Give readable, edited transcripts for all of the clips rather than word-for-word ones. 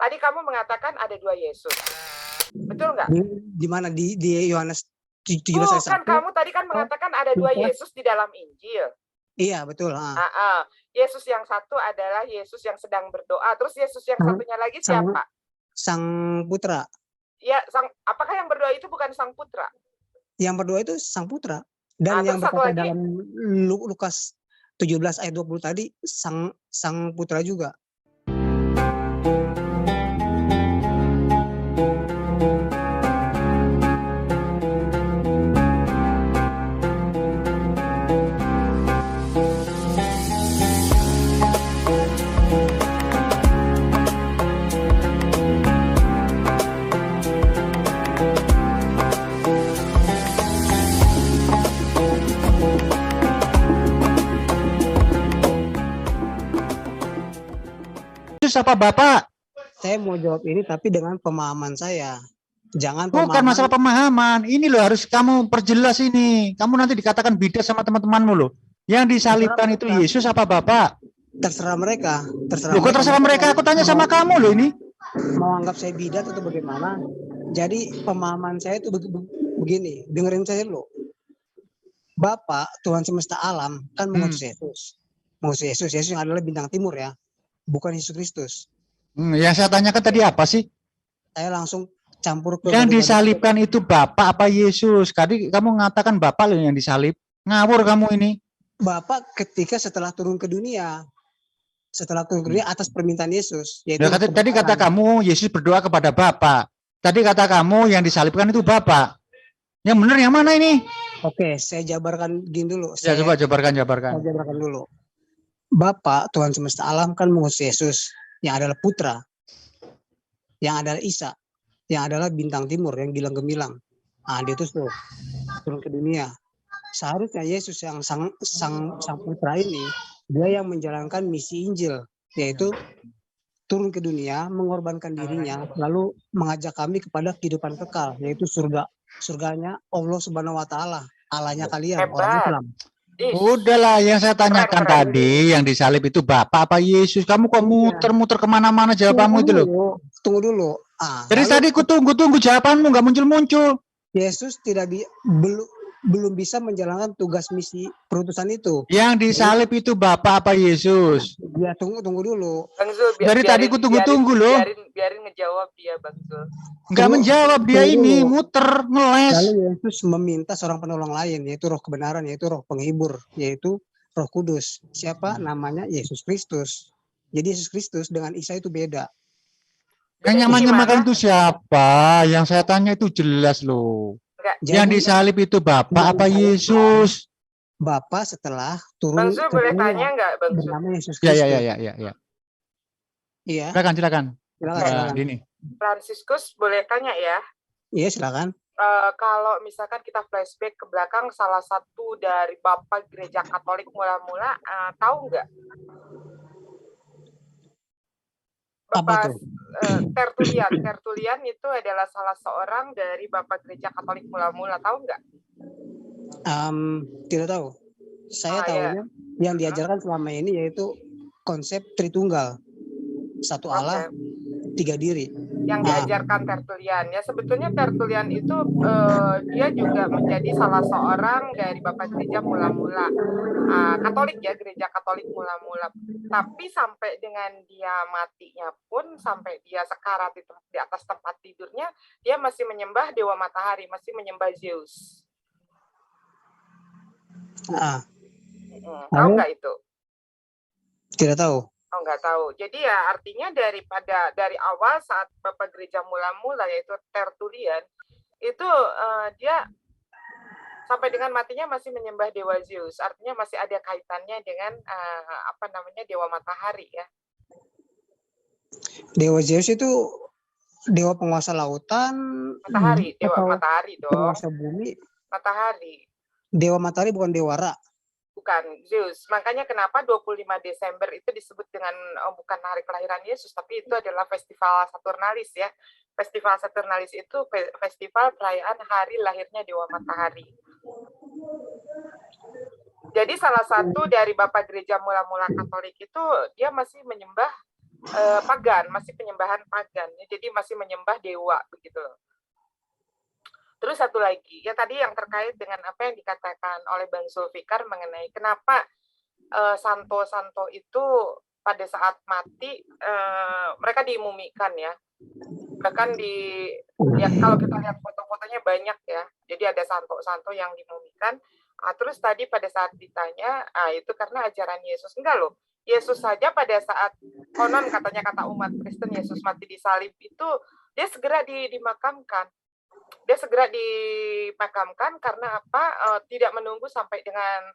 Tadi kamu mengatakan ada 2 Yesus. Betul nggak? Di mana di Yohanes 17 ayat Bukan, 1? kamu tadi kan mengatakan ada 2 Yesus di dalam Injil. Iya, betul. Yesus yang satu adalah Yesus yang sedang berdoa. Terus Yesus yang satunya lagi siapa? Sang putra. Ya, apakah yang berdoa itu bukan sang putra? Yang berdoa itu sang putra. Dan yang berkata dalam Lukas 17 ayat 20 tadi sang putra juga. Apa Bapak? Saya mau jawab ini tapi dengan pemahaman saya. Jangan bukan masalah pemahaman. Ini loh harus kamu perjelas ini. Kamu nanti dikatakan beda sama teman-temanmu loh. Yang disalibkan itu Yesus apa Bapak? Terserah mereka. Terserah mereka. Aku tanya sama kamu loh ini. Mau anggap saya bidat atau bagaimana? Jadi pemahaman saya itu begini. Dengerin saya dulu. Bapak Tuhan semesta alam kan mengutus Yesus. Yesus yang adalah bintang timur ya. Bukan Yesus Kristus. Yang saya tanyakan tadi apa sih? Saya langsung campur ke yang disalibkan itu Bapak apa Yesus? Tadi kamu mengatakan Bapak loh yang disalib. Ngawur kamu ini. Bapak ketika setelah turun ke dunia. Setelah turun ke dunia atas permintaan Yesus. Yaitu tadi kata kamu Yesus berdoa kepada Bapak. Tadi kata kamu yang disalibkan itu Bapak. Yang benar yang mana ini? Oke, saya jabarkan gini dulu. Coba jabarkan. Saya jabarkan dulu. Bapa Tuhan semesta alam kan mengutus Yesus yang adalah putra, yang adalah Isa, yang adalah bintang timur yang gilang gemilang. Dia itu turun ke dunia. Seharusnya Yesus yang sang putra ini dia yang menjalankan misi Injil, yaitu turun ke dunia, mengorbankan dirinya, lalu mengajak kami kepada kehidupan kekal, yaitu surganya Allah Subhanahu Wa Taala, Allahnya kalian orang Islam. Udahlah, yang saya tanyakan tadi yang disalib itu Bapak apa Yesus? Kamu kok muter-muter kemana-mana jawabanmu itu loh. Tunggu dulu. Dari tadi aku tunggu jawabanmu nggak muncul-muncul. Yesus belum bisa menjalankan tugas misi perutusan itu. Yang disalib itu Bapak apa Yesus? Ya tunggu dulu. Bang Zul, dari tadi aku tunggu loh. Biarin ngejawab dia Bang Zul. Nggak menjawab dia ini, muter, ngeles. Lalu Yesus meminta seorang penolong lain, yaitu roh kebenaran, yaitu roh penghibur, yaitu Roh Kudus. Siapa? Namanya Yesus Kristus. Jadi Yesus Kristus dengan Isa itu beda. Yang nyamannya makan itu siapa? Yang saya tanya itu jelas loh. Yang disalib itu Bapak apa Yesus? Bapak setelah turun. Bang Zul boleh tanya nggak Bang Zul? Bernama Yesus Kristus. Iya. Iya. Silakan. Dini. Fransiskus boleh tanya ya? Iya silakan. Kalau misalkan kita flashback ke belakang, salah satu dari Bapak Gereja Katolik mula-mula, tahu nggak? Bapak Tertullian itu adalah salah seorang dari Bapak Gereja Katolik mula-mula, tahu nggak? Tidak tahu. Saya tahunya yang diajarkan selama ini yaitu konsep Tritunggal, satu Allah, tiga diri. Yang diajarkan Tertullian ya, sebetulnya Tertullian itu dia juga menjadi salah seorang dari Bapak Gereja mula-mula Katolik ya, Gereja Katolik mula-mula. Tapi sampai dengan dia matinya pun, sampai dia sekarat di atas tempat tidurnya, dia masih menyembah dewa matahari, masih menyembah Zeus. Tahu nggak itu? Tidak tahu. Oh, nggak tahu. Jadi ya artinya dari awal saat Bapak Gereja mula-mula yaitu Tertullian itu dia sampai dengan matinya masih menyembah dewa Zeus. Artinya masih ada kaitannya dengan dewa matahari ya. Dewa Zeus itu dewa penguasa lautan. Matahari, dewa matahari dong. Penguasa bumi. Matahari. Dewa matahari bukan dewa Ra. Bukan Zeus. Makanya kenapa 25 Desember itu disebut dengan bukan hari kelahiran Yesus, tapi itu adalah festival Saturnalis ya. Festival Saturnalis itu festival perayaan hari lahirnya dewa matahari. Jadi salah satu dari Bapak Gereja mula-mula Katolik itu dia masih menyembah pagan, masih penyembahan pagan. Jadi masih menyembah dewa begitu loh. Terus satu lagi, ya tadi yang terkait dengan apa yang dikatakan oleh Bang Zulfikar mengenai kenapa santo-santo itu pada saat mati mereka dimumikan ya. Bahkan ya kalau kita lihat foto-fotonya banyak ya. Jadi ada santo-santo yang dimumikan. Terus tadi pada saat ditanya, itu karena ajaran Yesus. Enggak loh. Yesus saja pada saat konon katanya kata umat Kristen Yesus mati disalib itu dia segera dimakamkan. Dia segera dimakamkan karena apa? Tidak menunggu sampai dengan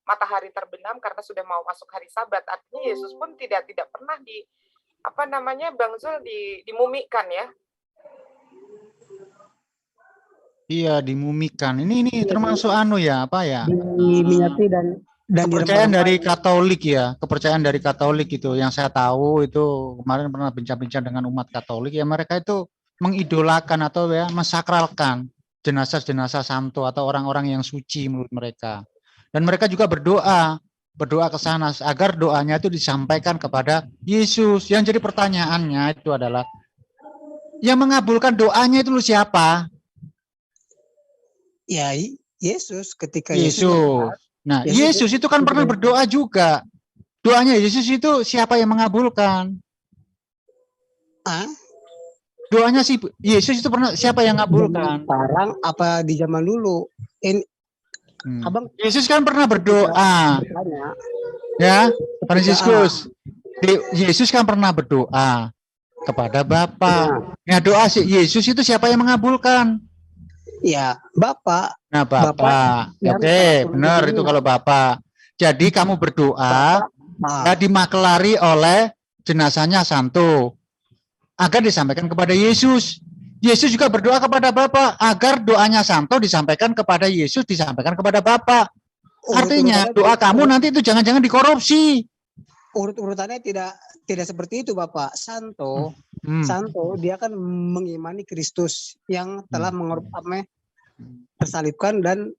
matahari terbenam karena sudah mau masuk hari Sabat. Artinya Yesus pun tidak pernah Bang Zul dimumikan ya. Iya, dimumikan. Ini termasuk apa ya? Diminyati dan kepercayaan dari Katolik ya, kepercayaan dari Katolik itu yang saya tahu itu kemarin pernah bincang-bincang dengan umat Katolik ya, mereka itu mengidolakan atau ya mensakralkan jenazah-jenazah santo atau orang-orang yang suci menurut mereka. Dan mereka juga berdoa ke sana agar doanya itu disampaikan kepada Yesus. Yang jadi pertanyaannya itu adalah yang mengabulkan doanya itu siapa? Ya, Yesus ketika Yesus. Nah, Yesus itu kan pernah berdoa juga. Doanya Yesus itu siapa yang mengabulkan? Doanya si Yesus itu pernah siapa yang mengabulkan? Sekarang apa di zaman dulu? Abang Yesus kan pernah berdoa. Ya, Fransiskus. Yesus kan pernah berdoa kepada Bapa. Nah, doa si Yesus itu siapa yang mengabulkan? Ya, Bapak. Nah, Bapak. Oke, benar itu kalau Bapak. Jadi kamu berdoa ya dimaklari oleh jenazahnya santo agar disampaikan kepada Yesus. Yesus juga berdoa kepada Bapa agar doanya santo disampaikan kepada Yesus, disampaikan kepada Bapa. Artinya doa kamu nanti itu jangan-jangan dikorupsi. Urut-urutannya tidak seperti itu, Bapak. Santo dia kan mengimani Kristus yang telah tersalibkan dan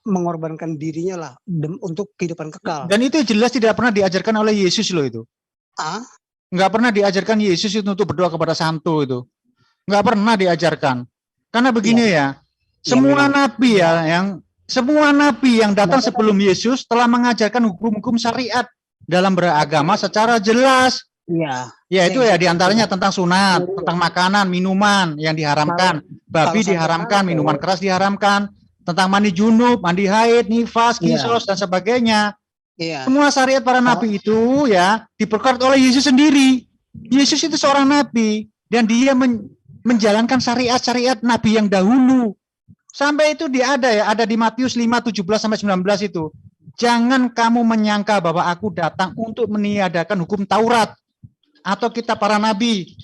mengorbankan dirinya lah untuk kehidupan kekal. Dan itu jelas tidak pernah diajarkan oleh Yesus loh itu. Nggak pernah diajarkan Yesus itu untuk berdoa kepada santo itu. Nggak pernah diajarkan. Karena begini semua nabi yang datang sebelum Yesus telah mengajarkan hukum-hukum syariat dalam beragama secara jelas. Ya itu ya diantaranya tentang sunat, tentang makanan, minuman yang diharamkan, babi diharamkan, minuman keras diharamkan, tentang mandi junub, mandi haid, nifas, kisos dan sebagainya. Semua syariat para nabi itu ya diperkuat oleh Yesus sendiri. Yesus itu seorang nabi dan dia menjalankan syariat-syariat nabi yang dahulu. Sampai itu ada di Matius 5:17-19 itu. Jangan kamu menyangka bahwa aku datang untuk meniadakan hukum Taurat atau kitab para nabi.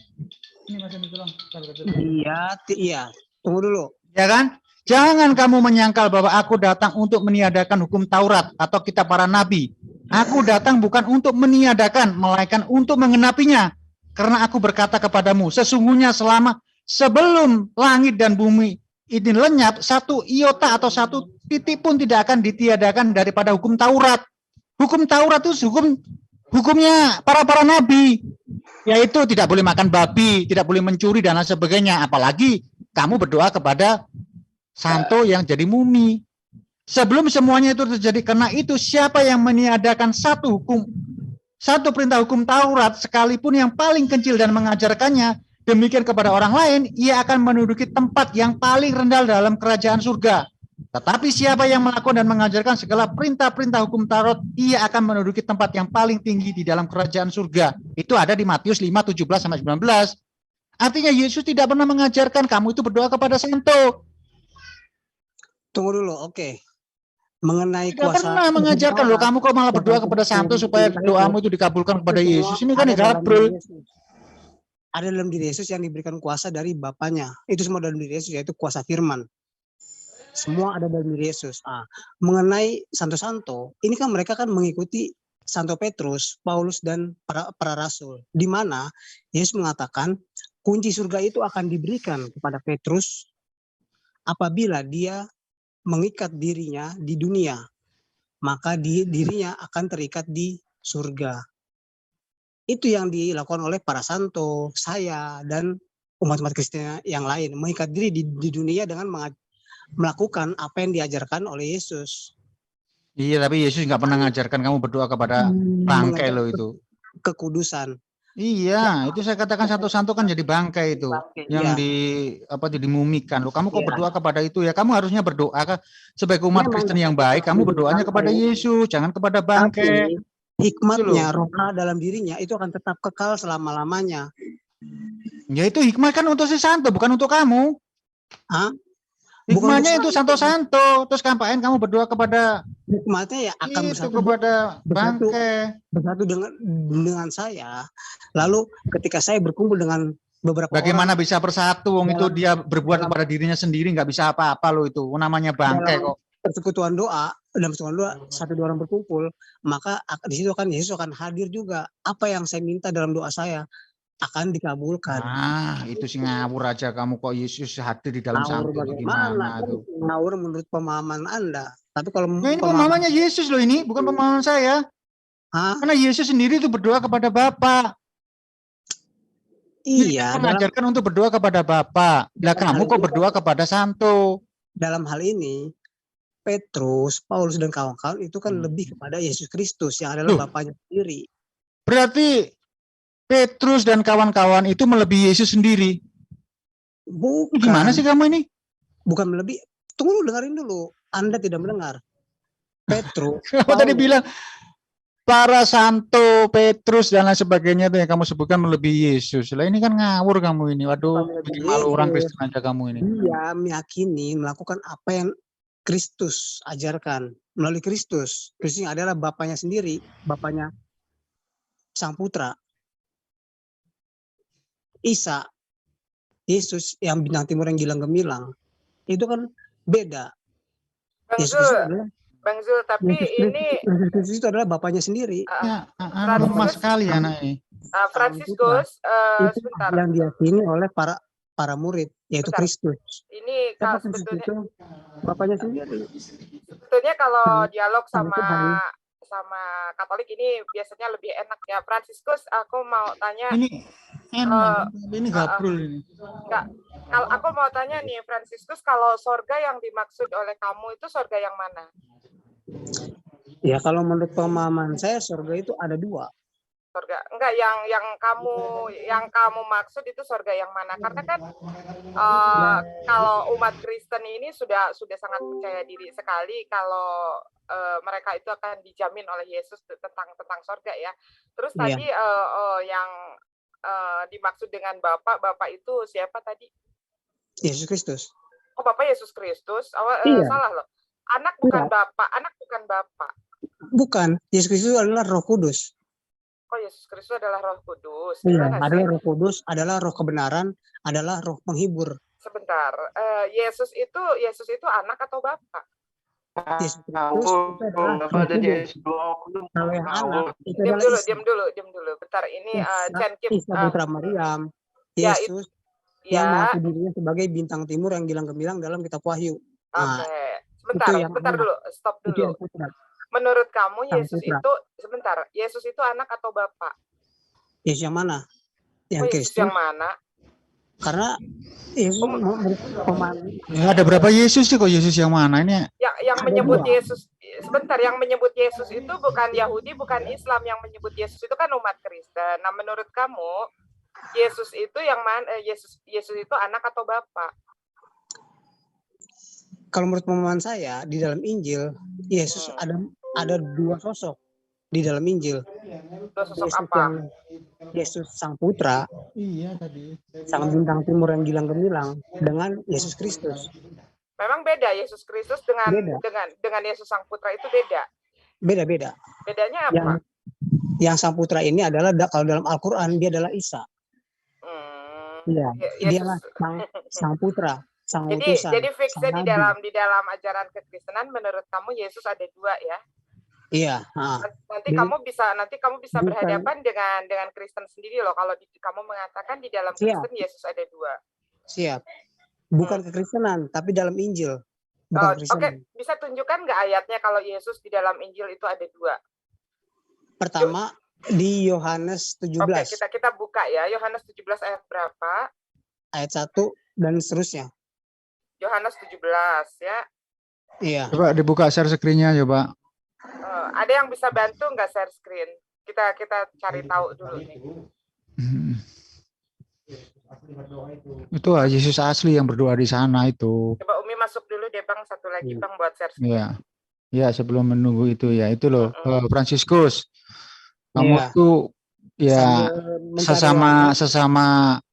Iya. Tunggu dulu. Ya kan? Jangan kamu menyangkal bahwa aku datang untuk meniadakan hukum Taurat atau kitab para nabi. Aku datang bukan untuk meniadakan, melainkan untuk menggenapinya. Karena aku berkata kepadamu, sesungguhnya sebelum langit dan bumi ini lenyap, satu iota atau satu titik pun tidak akan ditiadakan daripada hukum Taurat. Hukum Taurat itu hukumnya para nabi, yaitu tidak boleh makan babi, tidak boleh mencuri dan lain sebagainya. Apalagi kamu berdoa kepada santo yang jadi mumi. Sebelum semuanya itu terjadi, karena itu siapa yang meniadakan satu perintah hukum Taurat sekalipun yang paling kecil dan mengajarkannya demikian kepada orang lain, ia akan menduduki tempat yang paling rendah dalam kerajaan surga. Tetapi siapa yang melakukan dan mengajarkan segala perintah-perintah hukum Taurat, ia akan menduduki tempat yang paling tinggi di dalam kerajaan surga. Itu ada di Matius 5:17-19. Artinya Yesus tidak pernah mengajarkan kamu itu berdoa kepada santo. Tunggu dulu, oke. Mengenai tidak pernah mengajarkan loh, kamu kok malah berdoa kepada santo supaya doamu itu dikabulkan kepada Yesus. Ini kan gabrol. Ada dalam diri Yesus yang diberikan kuasa dari Bapaknya. Itu semua dalam diri Yesus, yaitu kuasa firman. Semua ada dalam diri Yesus. Mengenai santo-santo, ini kan mereka kan mengikuti Santo Petrus, Paulus, dan para rasul. Di mana Yesus mengatakan kunci surga itu akan diberikan kepada Petrus apabila dia mengikat dirinya di dunia, maka dirinya akan terikat di surga. Itu yang dilakukan oleh para santo, saya, dan umat-umat Kristen yang lain. Mengikat diri di dunia dengan melakukan apa yang diajarkan oleh Yesus. Iya, tapi Yesus nggak pernah ngajarkan kamu berdoa kepada bangkai Mengajar loh itu. kekudusan. Iya, itu saya katakan santo-santo kan jadi bangkai itu yang Ya, dimumikan. Loh, kamu kok ya. berdoa kepada itu ya? Kamu harusnya berdoa sebagai umat Memang Kristen yang baik, kamu berdoanya kepada Yesus, jangan kepada bangkai. tapi Itu loh. hikmatnya, roh Allah dalam dirinya itu akan tetap kekal selama-lamanya. Ya itu hikmah kan untuk si santo, bukan untuk kamu. Hah? Bukan Hikmahnya untuk itu santo-santo. Terus ngapain kamu berdoa kepada hikmatnya ya akan itu, bersatu kepada bangkai. dengan saya. Lalu ketika saya berkumpul dengan beberapa Bagaimana orang bisa bersatu? Wong itu dia berbuat dalam- kepada dirinya sendiri, nggak bisa apa-apa loh itu. Namanya bangkai dalam kok. persekutuan doa, dalam persekutuan doa satu dua orang berkumpul, maka di situ kan Yesus akan hadir juga. Apa yang saya minta dalam doa saya akan dikabulkan. Ah, itu sih ngawur aja kamu, kok Yesus hadir di dalam Ngawur santo itu bagaimana? gimana tuh? Ngawur menurut pemahaman Anda. Tapi kalau Nah, ini pemahaman, pemahamannya Yesus loh ini, bukan pemahaman saya. ah, Karena Yesus sendiri itu berdoa kepada Bapa. Yesus iya, mengajarkan untuk berdoa kepada Bapa. Lah kamu kok berdoa kepada santo? dalam hal ini Petrus, Paulus dan kawan-kawan itu kan lebih kepada Yesus Kristus yang adalah Loh, Bapaknya sendiri. berarti Petrus dan kawan-kawan itu melebihi Yesus sendiri. Gimana sih Bukan, kamu ini? bukan lebih. Tunggu dulu, dengerin dulu. Anda tidak mendengar. Petrus, Kamu tadi Paulus, bilang para santo, Petrus dan lain sebagainya itu yang kamu sebutkan melebihi Yesus. Lah ini kan ngawur kamu ini. Waduh, bikin malu orang Kristen aja kamu ini. dia meyakini melakukan apa yang Kristus ajarkan melalui Kristus. Kristus yang adalah Bapaknya sendiri, Bapaknya Sang Putra. Isa, Yesus yang bintang timur yang gilang gemilang, itu kan beda. Bang Yesus Kristus Zul, adalah Bang Zul, tapi ini Yesus Kristus itu adalah Bapaknya sendiri. Ya, Franciscus, lemah sekali anak ini. Franciscus, Itu sebentar, yang diyakini oleh para murid, yaitu Bentar. Kristus. ini Siapa kalau Kristus sebetulnya itu? Bapaknya sendiri. sebetulnya kalau Sang- dialog sang Tuhan. sama Katolik ini biasanya lebih enak ya. Franciscus, aku mau tanya, Ini enak, ini uh, uh, gabrul ini. enggak, kalau aku mau tanya nih, Franciscus, kalau sorga yang dimaksud oleh kamu itu sorga yang mana? Ya kalau menurut pemahaman saya surga itu ada dua. Sorga enggak, yang kamu maksud itu sorga yang mana? Karena kan kalau umat Kristen ini sudah sangat percaya diri sekali kalau mereka itu akan dijamin oleh Yesus tentang sorga ya. Terus Iya. tadi yang dimaksud dengan Bapak itu siapa tadi? Yesus Kristus. Oh, Bapak Yesus Kristus. Iya. Salah loh. Anak bukan Bapak. Anak bukan Bapak. Bukan. Yesus Kristus adalah Roh Kudus. Oh, Yesus Kristus adalah Roh Kudus. Iya, Gimana adalah sih? Roh Kudus, adalah Roh kebenaran, adalah Roh penghibur. Sebentar. Yesus itu anak atau Bapak? Yesus Kristus itu adalah Roh Kudus. Kalau yang anak itu adalah Isa. Diam dulu. Bentar, ini Isa putra Maryam. Ya, Yesus ya. yang mengaku dirinya sebagai bintang timur yang gilang gemilang dalam kitab Wahyu. Oke. Sebentar dulu. Stop dulu. Itu yang putra. Menurut kamu Sang putra. Yesus itu anak atau Bapak? Yesus yang mana? Yang Yesus Kristus. yang mana? Karena Yesus Ada berapa Yesus sih, kok Yesus yang mana ini? Yang menyebut Yesus, sebentar, yang menyebut Yesus itu bukan Yahudi, bukan Islam. Yang menyebut Yesus itu kan umat Kristen. Nah, menurut kamu Yesus itu yang mana? Yesus itu anak atau Bapak? Kalau menurut pemahaman saya di dalam Injil Yesus ada dua sosok di dalam Injil. Dua sosok Yesus apa? Yesus Sang Putra, Sang bintang timur yang gilang gemilang, dengan Yesus Kristus. Memang beda Yesus Kristus dengan Yesus Sang Putra itu beda. Beda. Bedanya apa? Yang Sang Putra ini adalah kalau dalam Al-Qur'an dia adalah Isa. Iya, dialah Sang Putra, Sang utusan. Jadi fixnya di dalam ajaran kekristenan menurut kamu Yesus ada dua ya? Iya. Nanti kamu bisa berhadapan dengan Kristen sendiri loh kalau kamu mengatakan di dalam Kristen Yesus ada dua. Siap. Bukan kekristenan, tapi dalam Injil. Oke. Bisa tunjukkan nggak ayatnya kalau Yesus di dalam Injil itu ada dua? Pertama, Di Yohanes Oke, 17 kita buka ya. Yohanes 17 ayat berapa? ayat 1 dan seterusnya. Yohanes 17 ya. Iya. Coba dibuka share screen-nya coba. Ada yang bisa bantu nggak share screen? Kita cari tahu dulu nih. Itu Yesus asli yang berdoa di sana itu. Coba Umi masuk dulu deh Bang, satu lagi Bang buat share screen. Iya. Ya, sebelum menunggu itu ya. Itu loh, Fransiskus. Kamu Iya. tuh ya Sambil mencari waktu, sesama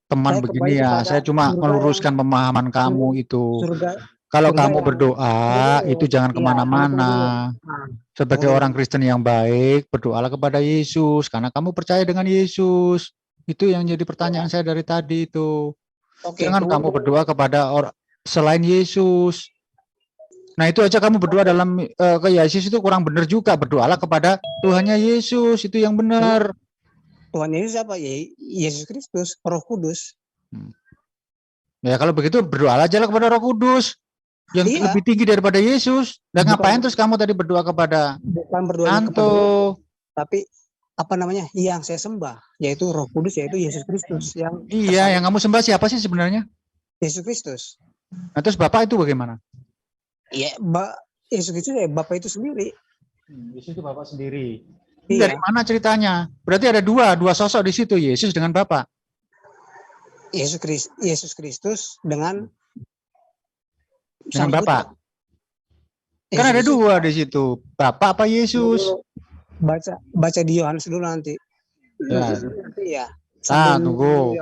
teman saya begini kembali ya. kepada Saya cuma surga meluruskan pemahaman kamu itu. surga Kalau surga kamu yang berdoa, tunggu itu dulu. jangan Iya, tunggu dulu. kemana-mana. Nah, Sebagai tunggu orang dulu. Kristen yang baik, berdoalah kepada Yesus. Karena kamu percaya dengan Yesus. Itu yang jadi pertanyaan saya dari tadi itu. Oke, Jangan tunggu kamu dulu. berdoa kepada orang selain Yesus. Nah itu aja kamu berdoa dalam ke Yesus itu kurang benar juga. Berdoalah kepada Tuhannya Yesus. Itu yang benar. Tuhan Yesus siapa? Yesus Kristus, Roh Kudus. Ya kalau begitu berdoalah aja lah kepada Roh Kudus. Yang Iya. lebih tinggi daripada Yesus. Dan Bukan- ngapain terus kamu tadi berdoa kepada Bukan berdoanya kepada Anto? tapi apa namanya? Yang saya sembah, yaitu Roh Kudus, yaitu Yesus Kristus yang Iya, yang kamu sembah siapa sih sebenarnya? Yesus Kristus. Nah terus Bapak itu bagaimana? Iya, Yesus Kristus ya Bapak itu sendiri. Yesus itu Bapak sendiri. Iya. Dari mana ceritanya? Berarti ada dua sosok di situ, Yesus dengan Bapak. Yesus Kristus dengan Dengan sang Bapak. Putra. Kan ada Yesus dua di situ. Bapak apa Yesus? Baca di Yohanes dulu nanti. Ya. Iya. Tunggu.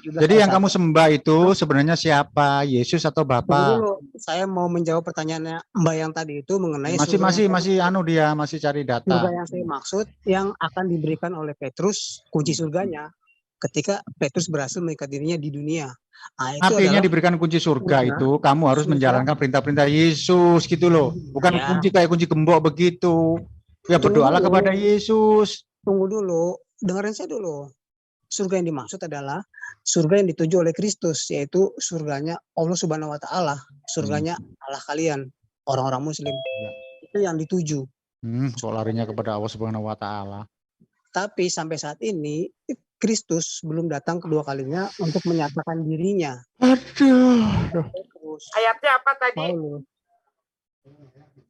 Jadi yang kamu sembah itu sebenarnya siapa? Yesus atau Bapak? Dulu, saya mau menjawab pertanyaannya Mbak yang tadi itu mengenai Masih cari data. surga yang saya maksud yang akan diberikan oleh Petrus, kunci surganya ketika Petrus berhasil mengikat dirinya di dunia. Nah, itu Artinya adalah diberikan kunci surga itu kamu harus surga. menjalankan perintah-perintah Yesus gitu loh. Bukan Ya. kunci kayak kunci gembok begitu. Ya Tunggu berdoalah dulu. kepada Yesus. Tunggu dulu, dengerin saya dulu. Surga yang dimaksud adalah surga yang dituju oleh Kristus, yaitu surganya Allah Subhanahu wa taala, surganya Allah kalian, orang-orang muslim. Itu yang dituju. Kok larinya kepada Allah Subhanahu wa taala. Tapi sampai saat ini Kristus belum datang kedua kalinya untuk menyatakan dirinya. Aduh. Ayatnya apa tadi? Paulus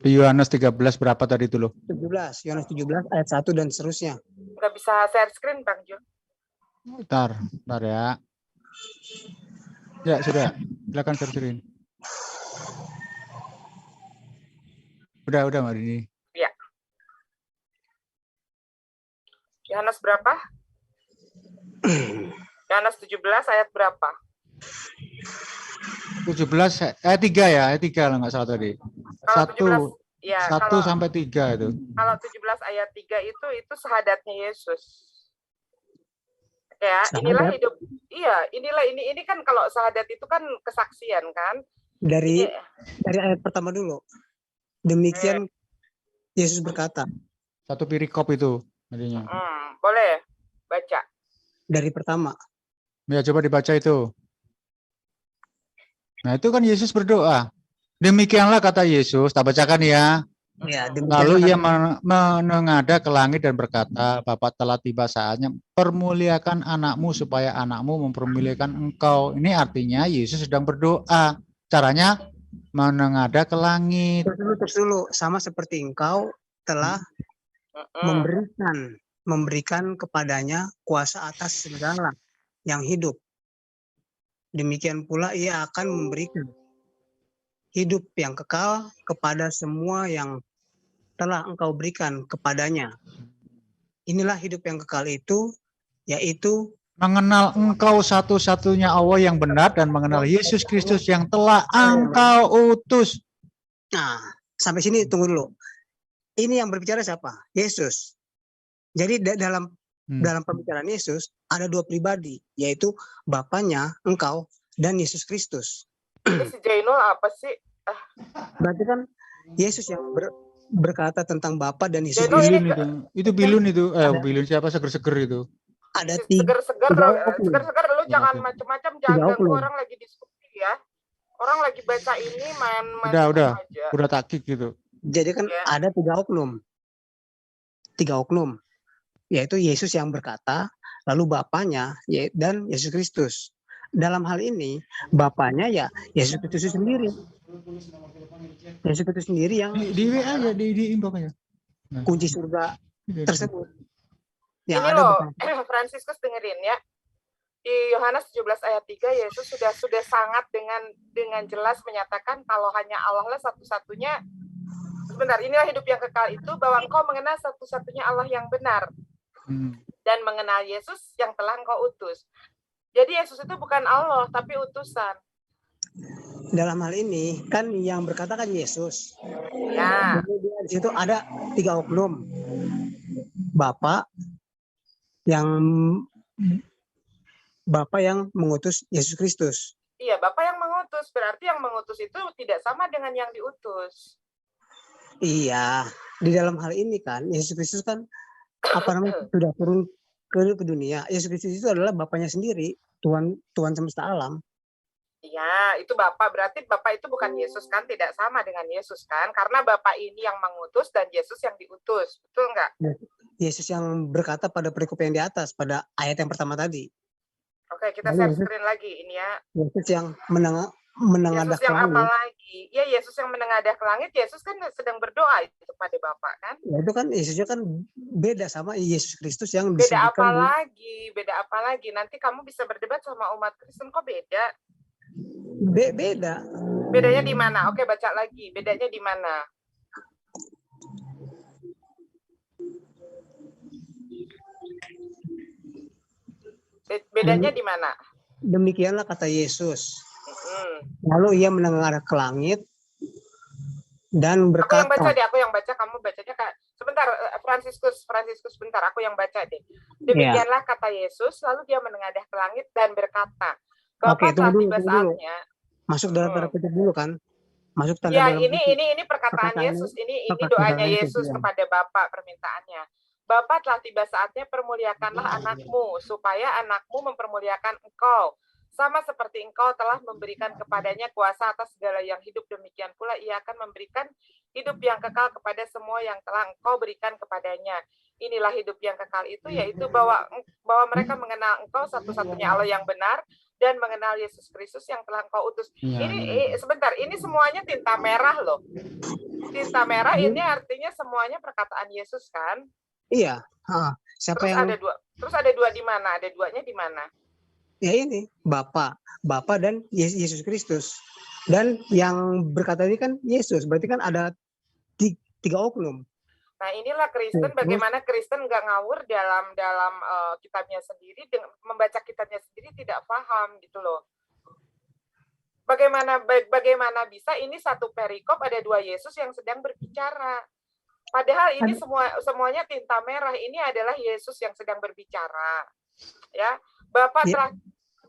Yohanes 13 berapa tadi itu loh? 17, Yohanes 17 ayat 1 dan seterusnya. Udah bisa share screen Bang Jo? Bentar ya. Ya sudah, silakan share screen. Udah Mbak Dini. Ya. Yohanes berapa? Yohanes 17 ayat berapa? 17 ayat 3 ya, ayat 3 lah nggak salah tadi. Kalau 17, ya, 1 sampai 3 itu. Kalau 17 ayat 3 itu syahadatnya Yesus. Ya, inilah hidup. Iya, ini kan kalau syahadat itu kan kesaksian kan? Dari ayat pertama dulu. Demikian Yesus berkata. Satu perikop itu tadinya. Boleh baca. Dari pertama. Ya, coba dibaca itu. Nah, itu kan Yesus berdoa. Demikianlah kata Yesus, tak bacakan ya. Ya, lalu ia menengadah ke langit dan berkata, Bapa, telah tiba saatnya, permuliakan anakmu supaya anakmu mempermuliakan engkau. Ini artinya Yesus sedang berdoa. Caranya menengadah ke langit. Terus dulu, sama seperti engkau telah memberikan kepadanya kuasa atas segala yang hidup. Demikian pula ia akan memberikan hidup yang kekal kepada semua yang telah engkau berikan kepadanya. Inilah hidup yang kekal itu, yaitu mengenal engkau satu-satunya Allah yang benar dan mengenal Yesus Kristus yang telah engkau utus. Nah, sampai sini tunggu dulu. Ini yang berbicara siapa? Yesus. Jadi dalam pembicaraan Yesus ada dua pribadi, yaitu Bapaknya, engkau, dan Yesus Kristus. Ini si Jainul apa sih? Berarti kan Yesus yang berkata tentang Bapa dan Yesus Bilun itu Bilun itu. Bilun siapa seger-seger itu? Ada seger-seger lu jangan macam-macam, jangan ganggu orang lagi diskusi ya. Orang lagi baca ini main udah tak kick gitu. Jadi kan ada tiga oknum. yaitu Yesus yang berkata, lalu Bapaknya dan Yesus Kristus. Dalam hal ini, Bapaknya ya Yesus Kristus sendiri. Yesus Kristus sendiri yang Di WA aja, di inbox aja. Nah, kunci surga tersebut. Yang Ini ada loh, berkata, Fransiskus dengerin ya. Di Yohanes 17 ayat 3, Yesus sudah sangat dengan jelas menyatakan kalau hanya Allah lah satu-satunya. Sebentar, inilah hidup yang kekal itu, bahwa engkau mengenal satu-satunya Allah yang benar dan mengenal Yesus yang telah engkau utus. Jadi Yesus itu bukan Allah, tapi utusan. dalam hal ini kan yang berkata kan Yesus. Ya. Kemudian di situ ada 3 oknum. Bapak yang mengutus Yesus Kristus. Iya, Bapak yang mengutus. Berarti yang mengutus itu tidak sama dengan yang diutus. Iya, di dalam hal ini kan Yesus Kristus kan sudah turun ke dunia. Yesus Kristus itu adalah Bapaknya sendiri, Tuhan semesta alam. Iya, itu Bapak. Berarti Bapak itu bukan Yesus kan? Tidak sama dengan Yesus kan? Karena Bapak ini yang mengutus dan Yesus yang diutus. Betul nggak? Yesus yang berkata pada perikop yang di atas, pada ayat yang pertama tadi. Oke, kita share screen lagi ini ya. Yesus yang menengadah Yesus yang apa lagi? Ya, Yesus yang menengadah ke langit. Yesus kan sedang berdoa itu kepada Bapak kan? Ya, itu kan Yesusnya kan beda sama Yesus Kristus yang Beda apa disebutkan. lagi? Beda apa lagi? Nanti kamu bisa berdebat sama umat Kristen, kok beda? Beda. Bedanya di mana? Oke, baca lagi. Bedanya di mana? Bedanya di mana? Demikianlah kata Yesus. Lalu ia menengadah ke langit dan berkata. Aku yang baca, kamu bacanya Kak. Sebentar, Fransiskus, sebentar, aku yang baca deh. Demikianlah kata Yesus, lalu dia menengadah ke langit dan berkata, Bapak telah tiba saatnya. Masuk dalam tanda kutip dulu kan? Masuk tanda ya, dalam ini perkataan Yesus, ini doanya Yesus kepada Bapak, permintaannya. Bapak telah tiba saatnya, permuliakanlah anakmu, supaya anakmu mempermuliakan engkau. Sama seperti engkau telah memberikan kepadanya kuasa atas segala yang hidup, demikian pula ia akan memberikan hidup yang kekal kepada semua yang telah engkau berikan kepadanya. Inilah hidup yang kekal itu, yaitu bahwa mereka mengenal engkau satu-satunya Allah yang benar, dan mengenal Yesus Kristus yang telah engkau utus. Sebentar, ini semuanya tinta merah loh. Tinta merah ini artinya semuanya perkataan Yesus kan? Iya. Siapa terus yang terus ada dua di mana? Ada duanya di mana? Ya ini Bapa dan Yesus Kristus. Dan yang berkata ini kan Yesus. Berarti kan ada 3 oknum. Nah, inilah Kristen, bagaimana Kristen nggak ngawur dalam kitabnya sendiri, membaca kitabnya sendiri tidak paham gitu loh. Bagaimana bisa ini satu perikop ada 2 Yesus yang sedang berbicara. Padahal ini semuanya tinta merah. Ini adalah Yesus yang sedang berbicara. Ya, Bapak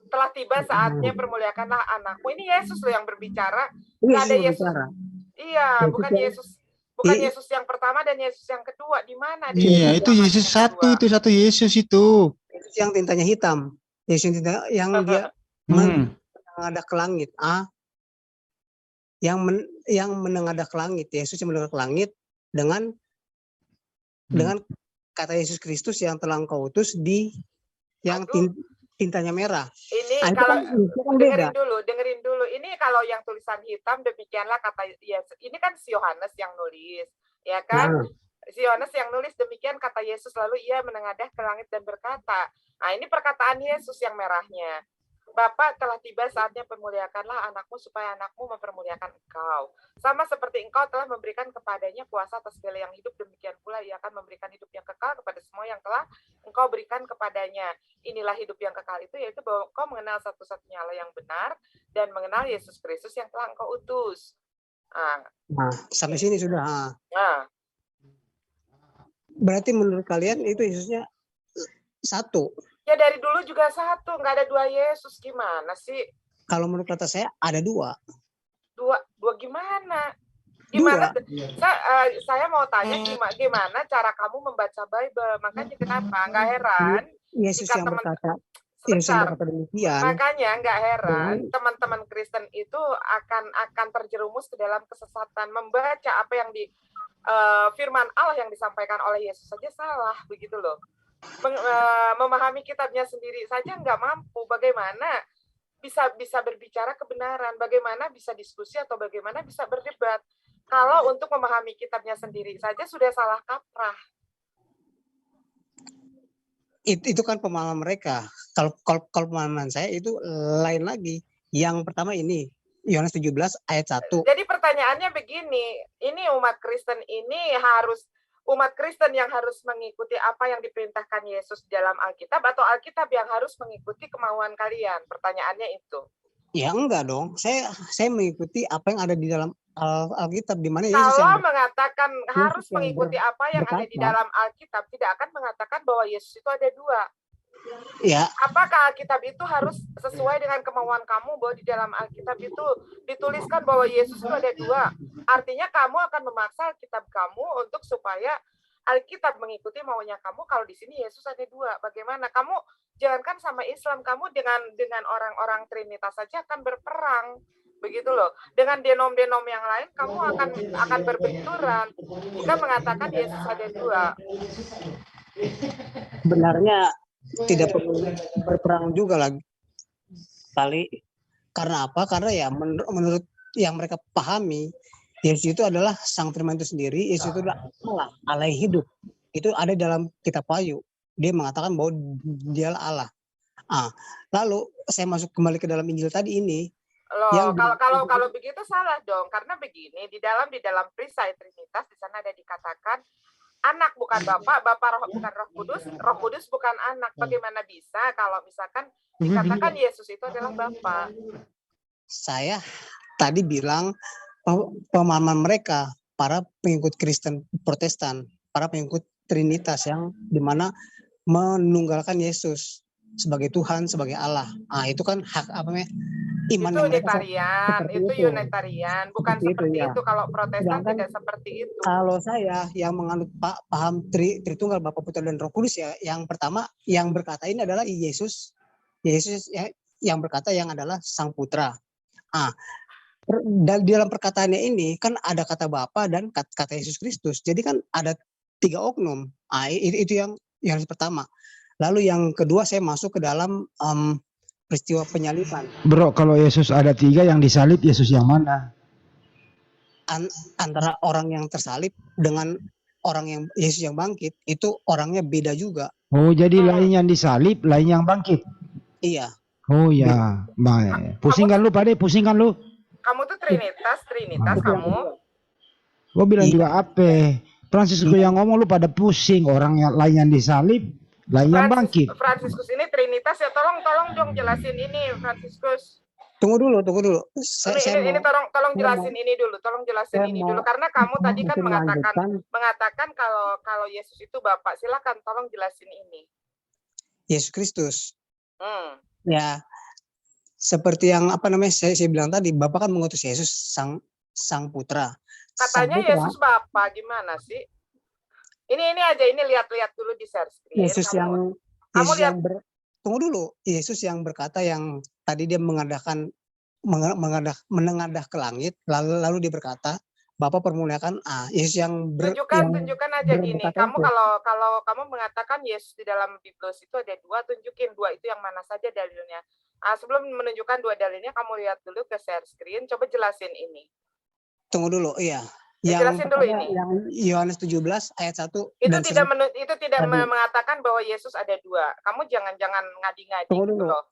telah tiba saatnya, permuliakanlah anakmu. Ini Yesus loh yang berbicara. Nggak ada Yesus. Iya, bukan Yesus. Bukan Yesus yang pertama dan Yesus yang kedua. Di mana? Iya, itu Yesus satu Yesus itu. Yesus yang tintanya hitam. Yesus yang dia menengadah ke langit. Yang menengadah ke langit. Yesus yang menengadah ke langit dengan kata Yesus Kristus yang telah engkau utus di yang tintanya merah. Ini kalau dengerin dulu. Ini kalau yang tulisan hitam, demikianlah kata Yesus. Ini kan si Yohanes yang nulis, ya kan? Si Yohanes yang nulis, demikian kata Yesus, lalu ia menengadah ke langit dan berkata. Nah, ini perkataan Yesus yang merahnya. Bapak telah tiba saatnya, permuliakanlah anakmu supaya anakmu mempermuliakan engkau. Sama seperti engkau telah memberikan kepadanya kuasa atas segala yang hidup, demikian pula ia akan memberikan hidup yang kekal kepada semua yang telah engkau berikan kepadanya. Inilah hidup yang kekal itu, yaitu bahwa engkau mengenal satu-satunya Allah yang benar dan mengenal Yesus Kristus yang telah engkau utus. Sampai sini sudah. Berarti menurut kalian itu Yesusnya satu? Ya dari dulu juga satu, nggak ada 2 Yesus. Gimana sih? Kalau menurut kata saya ada 2. Dua gimana? Gimana? Saya mau tanya gimana cara kamu membaca Bible? Makanya kenapa? Nggak heran. Yesus yang berkata demikian. Makanya nggak heran teman-teman Kristen itu akan terjerumus ke dalam kesesatan, membaca apa yang di firman Allah yang disampaikan oleh Yesus saja salah, begitu loh. memahami kitabnya sendiri saja nggak mampu, bagaimana bisa berbicara kebenaran, bagaimana bisa diskusi atau bagaimana bisa berdebat. Kalau untuk memahami kitabnya sendiri saja sudah salah kaprah. Itu kan pemahaman mereka. Kalau pemahaman saya itu lain lagi. Yang pertama ini Yohanes 17 ayat 1. Jadi pertanyaannya begini, ini umat Kristen yang harus mengikuti apa yang diperintahkan Yesus dalam Alkitab, atau Alkitab yang harus mengikuti kemauan kalian? Pertanyaannya itu. Ya enggak dong. Saya mengikuti apa yang ada di dalam Alkitab, di mana Yesus Kalau yang mengatakan harus yang mengikuti apa yang ada di dalam Alkitab, tidak akan mengatakan bahwa Yesus itu ada dua. ya Apakah Alkitab itu harus sesuai dengan kemauan kamu, bahwa di dalam Alkitab itu dituliskan bahwa Yesus itu ada dua? Artinya kamu akan memaksa Alkitab kamu untuk supaya Alkitab mengikuti maunya kamu. Kalau di sini Yesus ada dua, bagaimana? Kamu jangankan sama Islam, kamu dengan orang-orang Trinitas saja akan berperang, begitu loh. Dengan denom-denom yang lain kamu akan berbenturan jika mengatakan Yesus ada dua. Sebenarnya tidak perlu berperang juga lagi kali. Karena apa? Karena ya menurut yang mereka pahami, Yesus itu adalah sang firman itu sendiri. Yesus itu adalah Allah yang hidup. Itu ada dalam kitab Wahyu. Dia mengatakan bahwa dialah Allah. Lalu saya masuk kembali ke dalam Injil tadi ini. Loh, kalau begitu salah dong. Karena begini, di dalam perisai Trinitas di sana ada dikatakan anak bukan Bapak, Bapak bukan Roh Kudus bukan anak. Bagaimana bisa kalau misalkan dikatakan Yesus itu adalah Bapak? Saya tadi bilang pemahaman mereka, para pengikut Kristen Protestan, para pengikut Trinitas yang dimana menunggalkan Yesus sebagai Tuhan, sebagai Allah. Itu kan hak iman itu Unitarian, itu Unitarian, bukan seperti itu. Kalau Protestan tidak seperti itu. Kalau saya yang menganut paham Tritunggal Bapa, Putra dan Roh Kudus, ya, yang pertama yang berkata ini adalah Yesus yang berkata yang adalah Sang Putra. Di dalam perkataannya ini kan ada kata Bapa dan kata Yesus Kristus. Jadi kan ada 3 oknum. Itu yang pertama. Lalu yang kedua saya masuk ke dalam peristiwa penyaliban. Bro, kalau Yesus ada 3, yang disalib Yesus yang mana? Antara orang yang tersalib dengan orang yang Yesus yang bangkit, itu orangnya beda juga. Oh, jadi lain yang disalib, lain yang bangkit. Iya. Oh ya, baik. Pusingkan lu, Pak De, pusingkan lu. Kamu tuh Trinitas kamu. Gua bilang juga apa? Fransiskus yang ngomong, lu pada pusing, orang yang lain yang disalib, lain yang bangkit. Fransiskus ini Trinitas ya, tolong dong jelasin ini, Fransiskus. Tunggu dulu. Ini tolong jelasin ini dulu, karena kamu tadi kan mengatakan kalau Yesus itu Bapak. Silakan tolong jelasin ini. Yesus Kristus. Ya, seperti yang saya bilang tadi, Bapak kan mengutus Yesus sang Putra. Katanya sang Putra, Yesus Bapak, gimana sih? Ini aja, ini lihat dulu di share screen. Tunggu dulu. Yesus yang berkata, yang tadi dia menengadah ke langit, lalu dia berkata, Bapak permuliakan Yesus yang tunjukkan aja gini. Kamu kalau kamu mengatakan Yesus di dalam Biblos itu ada 2, tunjukin 2 itu yang mana saja dalilnya. Sebelum menunjukkan 2 dalilnya, kamu lihat dulu ke share screen, coba jelasin ini. Tunggu dulu, iya. Jelasin dulu ini. Yang Yohanes 17 ayat 1. Itu tidak mengatakan bahwa Yesus ada 2. Kamu jangan ngadi-ngadi gitu loh.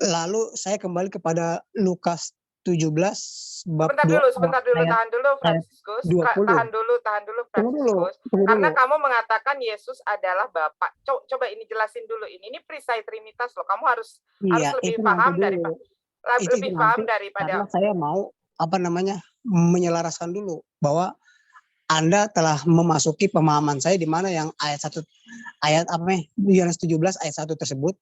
Lalu saya kembali kepada Lukas 17 bab Sebentar dulu, tahan dulu Fransiskus. Tahan dulu Fransiskus. Karena kamu mengatakan Yesus adalah Bapak. Coba ini jelasin dulu ini. Ini perisai Trinitas loh. Kamu harus lebih paham daripada karena saya mau menyelaraskan dulu bahwa Anda telah memasuki pemahaman saya di mana yang Yohanes 17 ayat 1 tersebut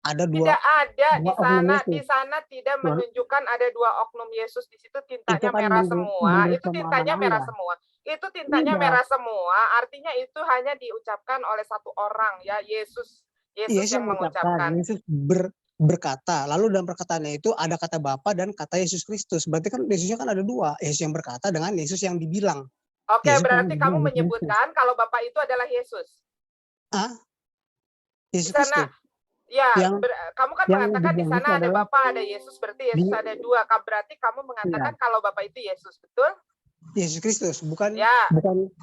ada 2. Tidak ada di sana tidak menunjukkan ada 2 oknum Yesus. Di situ tintanya merah semua. Itu tintanya merah semua. Artinya itu hanya diucapkan oleh satu orang, ya, Yesus yang mengucapkan. Yesus berkata, lalu dalam perkataannya itu ada kata Bapa dan kata Yesus Kristus. Berarti kan Yesusnya kan ada 2, Yesus yang berkata dengan Yesus yang dibilang. Oke, berarti kamu menyebutkan kalau Bapak itu adalah Yesus. Di Yesus sana, Kristus ya, yang kamu kan yang mengatakan di dibilang itu sana ada adalah Bapa, ada Yesus, berarti Yesus di ada dua. Berarti kamu ya, mengatakan kalau Bapa itu Yesus, betul? Yesus Kristus, bukan Ya,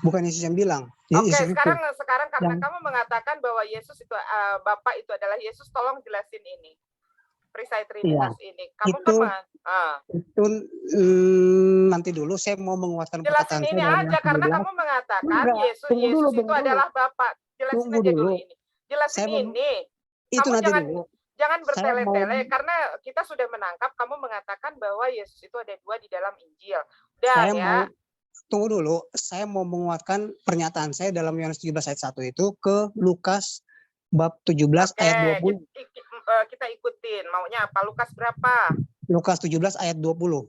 bukan Yesus yang bilang. oke. Yesus Kristus Sekarang karena yang kamu mengatakan bahwa Yesus itu Bapa itu adalah Yesus, tolong jelasin ini. Perisai iya Trinitas ini. Kamu itu kan itu nanti dulu saya mau menguatkan jelasin perkataan saya ini dalam aja yang karena 17. kamu mengatakan Enggak, tunggu dulu, Yesus itu adalah Bapa. Jelasin tunggu aja dulu dulu. ini. Jelasin Saya mau ini. itu Kamu nanti dulu. jangan Saya mau bertele-tele karena kita sudah menangkap kamu mengatakan bahwa Yesus itu ada dua di dalam Injil. saya Dan mau tunggu dulu. Saya mau menguatkan pernyataan saya dalam Yohanes 17 ayat 1 itu ke Lukas bab 17 oke, ayat 20. kita ikutin. Maunya apa? Lukas berapa? Lukas 17 ayat 20.